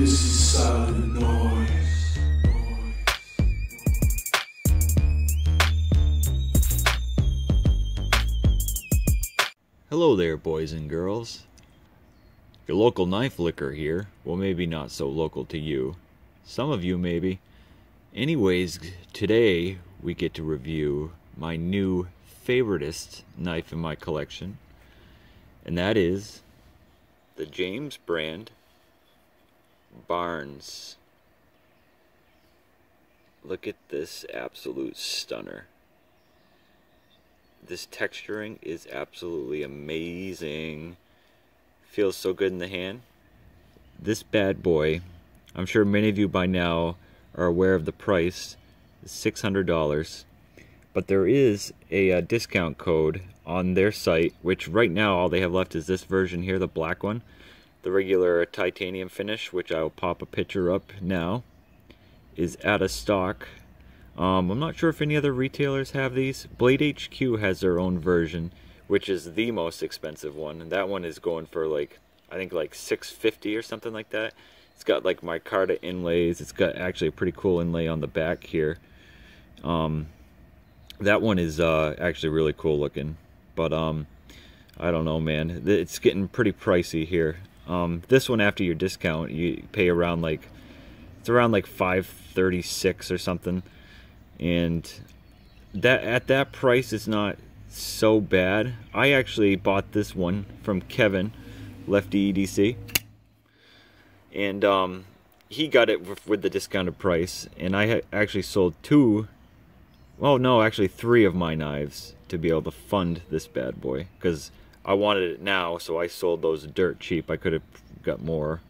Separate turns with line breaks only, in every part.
This is silent noise.
Hello there, boys and girls. Your local knife licker here. Well, maybe not so local to you. Some of you, maybe. Anyways, today we get to review my new favoritist knife in my collection. And that is the James brand Barnes. Look at this absolute stunner. This texturing is absolutely amazing. Feels so good in the hand. This bad boy, I'm sure many of you by now are aware of the price. It's $600. But there is a discount code on their site, which right now all they have left is this version here, the black one. The regular titanium finish, which I will pop a picture up now, is out of stock. I'm not sure if any other retailers have these. Blade HQ has their own version, which is the most expensive one, and that one is going for like, I think like $650 or something like that. It's got like micarta inlays. It's got actually a pretty cool inlay on the back here. That one is actually really cool looking, but I don't know, man. It's getting pretty pricey here. This one, after your discount, you pay around like, it's around like $536 or something. And that at that price is not so bad. I actually bought this one from Kevin, Lefty EDC, and he got it with the discounted price. And I actually sold two, well, no, actually three of my knives to be able to fund this bad boy, because I wanted it now, so I sold those dirt cheap. I could have got more.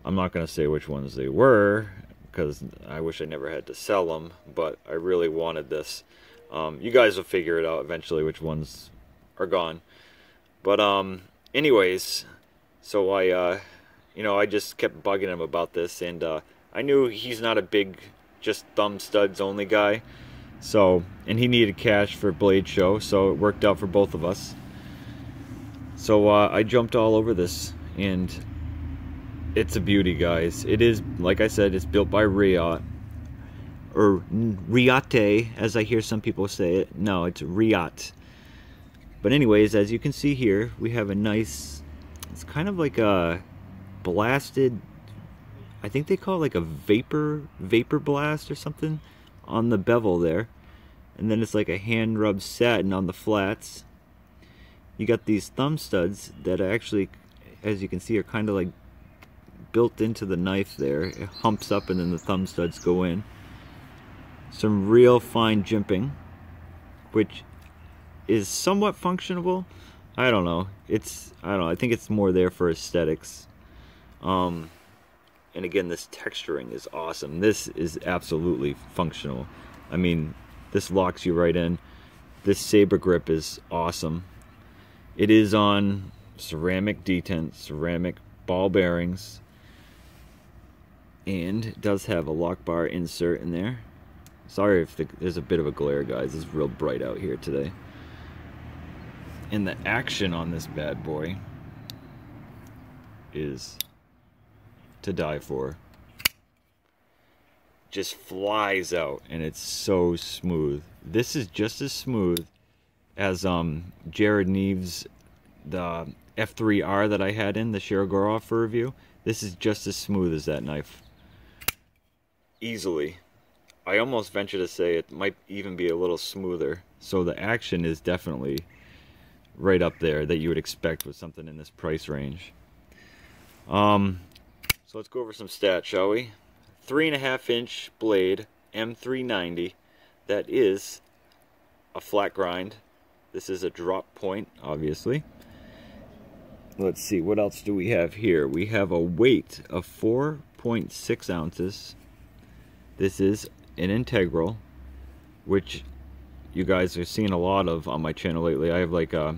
I'm not going to say which ones they were, because I wish I never had to sell them, but I really wanted this. You guys will figure it out eventually which ones are gone. But anyways, so I just kept bugging him about this, and I knew he's not a big just thumb studs only guy. So, and he needed cash for Blade Show, so it worked out for both of us. So I jumped all over this, and it's a beauty, guys. It is, like I said, it's built by Riot, or Riate, as I hear some people say it. No, it's Riot. But anyways, as you can see here, we have a nice, it's kind of like a blasted, I think they call it like a vapor blast or something on the bevel there. And then it's like a hand rubbed satin on the flats. You got these thumb studs that actually, as you can see, are kind of like built into the knife there. It humps up and then the thumb studs go in. Some real fine jimping, which is somewhat functional. I don't know. I think it's more there for aesthetics. And again, this texturing is awesome. This is absolutely functional. I mean, this locks you right in. This saber grip is awesome. It is on ceramic detent, ceramic ball bearings, and it does have a lock bar insert in there. Sorry if there's a bit of a glare, guys. It's real bright out here today. And the action on this bad boy is to die for. Just flies out, and it's so smooth. This is just as smooth as Jared Neves, the F3R that I had in the Shirogorov for review. This is just as smooth as that knife. Easily. I almost venture to say it might even be a little smoother. So the action is definitely right up there that you would expect with something in this price range. So let's go over some stats, shall we? 3.5-inch blade, M390. That is a flat grind. This is a drop point, obviously. Let's see, what else do we have here? We have a weight of 4.6 ounces. This is an integral, which you guys are seeing a lot of on my channel lately. I have like a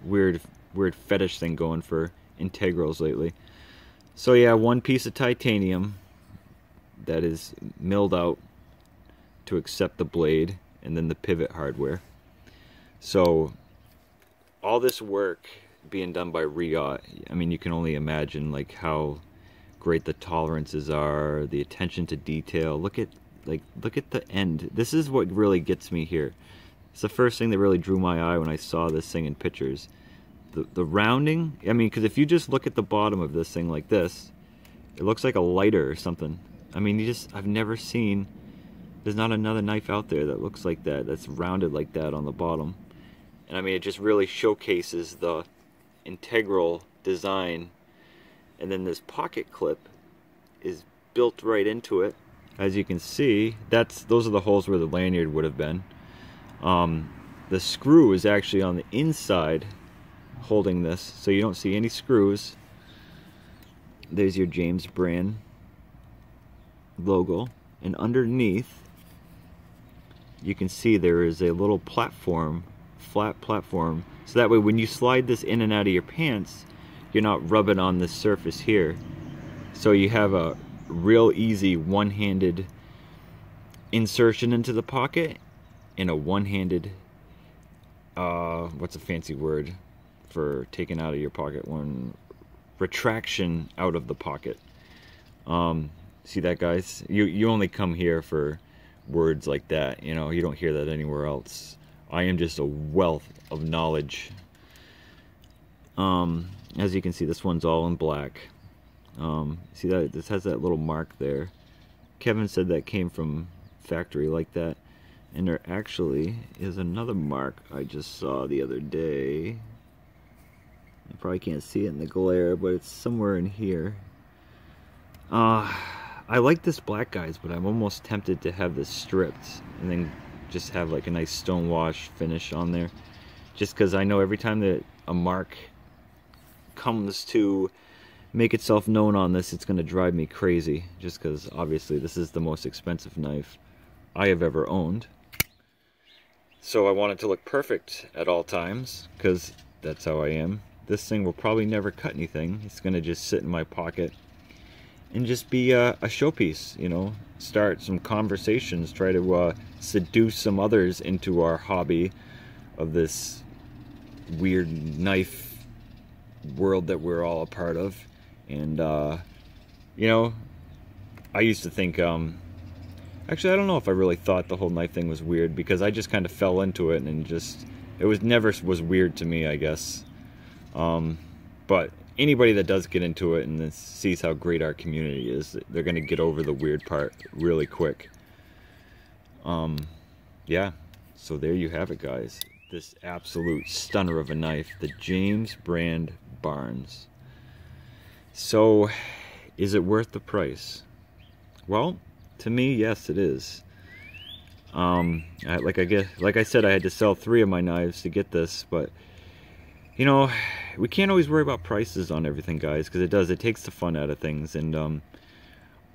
weird fetish thing going for integrals lately. So yeah, one piece of titanium that is milled out to accept the blade, and then the pivot hardware. So all this work being done by Riot, I mean, you can only imagine like how great the tolerances are, the attention to detail. Look at the end. This is what really gets me here. It's the first thing that really drew my eye when I saw this thing in pictures. The rounding, I mean, because if you just look at the bottom of this thing like this, it looks like a lighter or something. I mean, I've never seen, there's not another knife out there that looks like that, that's rounded like that on the bottom. And I mean, it just really showcases the integral design. And then this pocket clip is built right into it. As you can see, those are the holes where the lanyard would have been. The screw is actually on the inside holding this, so you don't see any screws. There's your James brand logo, and underneath you can see there is a little platform, flat platform, so that way when you slide this in and out of your pants, you're not rubbing on this surface here. So you have a real easy one-handed insertion into the pocket and a one-handed what's a fancy word for taking out of your pocket, one retraction out of the pocket. See that, guys? You only come here for words like that, you know, you don't hear that anywhere else. I am just a wealth of knowledge. As you can see, this one's all in black. See that this has that little mark there. Kevin said that came from factory like that, and there actually is another mark I just saw the other day. You probably can't see it in the glare, but it's somewhere in here. I like this black, guys, but I'm almost tempted to have this stripped and then just have like a nice stone wash finish on there, just because I know every time that a mark comes to make itself known on this, it's going to drive me crazy, just because obviously this is the most expensive knife I have ever owned. So I want it to look perfect at all times, because that's how I am. This thing will probably never cut anything. It's going to just sit in my pocket and just be a showpiece, you know, start some conversations, try to seduce some others into our hobby of this weird knife world that we're all a part of. And you know, I used to think actually I don't know if I really thought the whole knife thing was weird, because I just kind of fell into it, and just it was never was weird to me, I guess. But anybody that does get into it and sees how great our community is, they're gonna get over the weird part really quick. Yeah, so there you have it, guys. This absolute stunner of a knife, the James brand Barnes. So, is it worth the price? Well, to me, yes, it is. Like I said, I had to sell 3 of my knives to get this, but you know, we can't always worry about prices on everything, guys, because it takes the fun out of things. And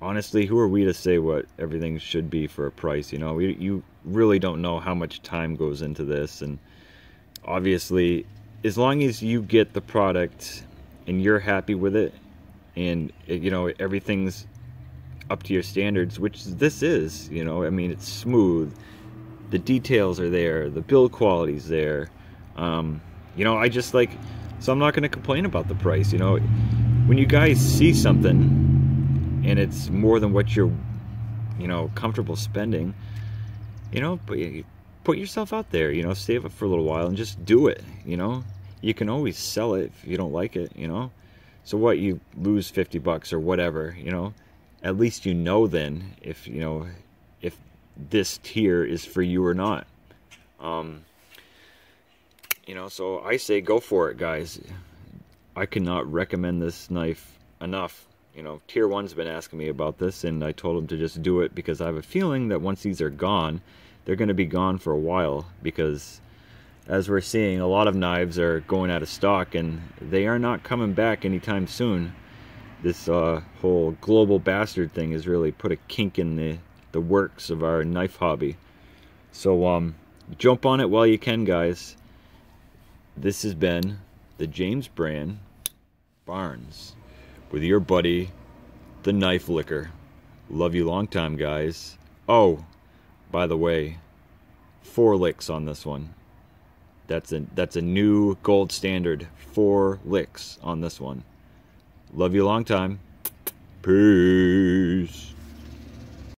honestly, who are we to say what everything should be for a price? You know, you really don't know how much time goes into this, and obviously, as long as you get the product and you're happy with it, and you know everything's up to your standards, which this is, you know, I mean, it's smooth, the details are there, the build quality's there. You know, I just like, so I'm not going to complain about the price. You know, when you guys see something and it's more than what you're, you know, comfortable spending, you know, but put yourself out there, you know, save it for a little while and just do it. You know, you can always sell it if you don't like it, you know. So what, you lose 50 bucks or whatever, you know, at least you know then if, you know, if this tier is for you or not. You know, so I say go for it, guys. I cannot recommend this knife enough. You know, Tier 1's been asking me about this, and I told him to just do it, because I have a feeling that once these are gone, they're going to be gone for a while, because as we're seeing, a lot of knives are going out of stock, and they are not coming back anytime soon. This whole global bastard thing has really put a kink in the works of our knife hobby. So jump on it while you can, guys. This has been the James brand Barnes with your buddy, the Knife Licker. Love you long time, guys. Oh, by the way, 4 licks on this one. That's a new gold standard. 4 licks on this one. Love you long time. Peace.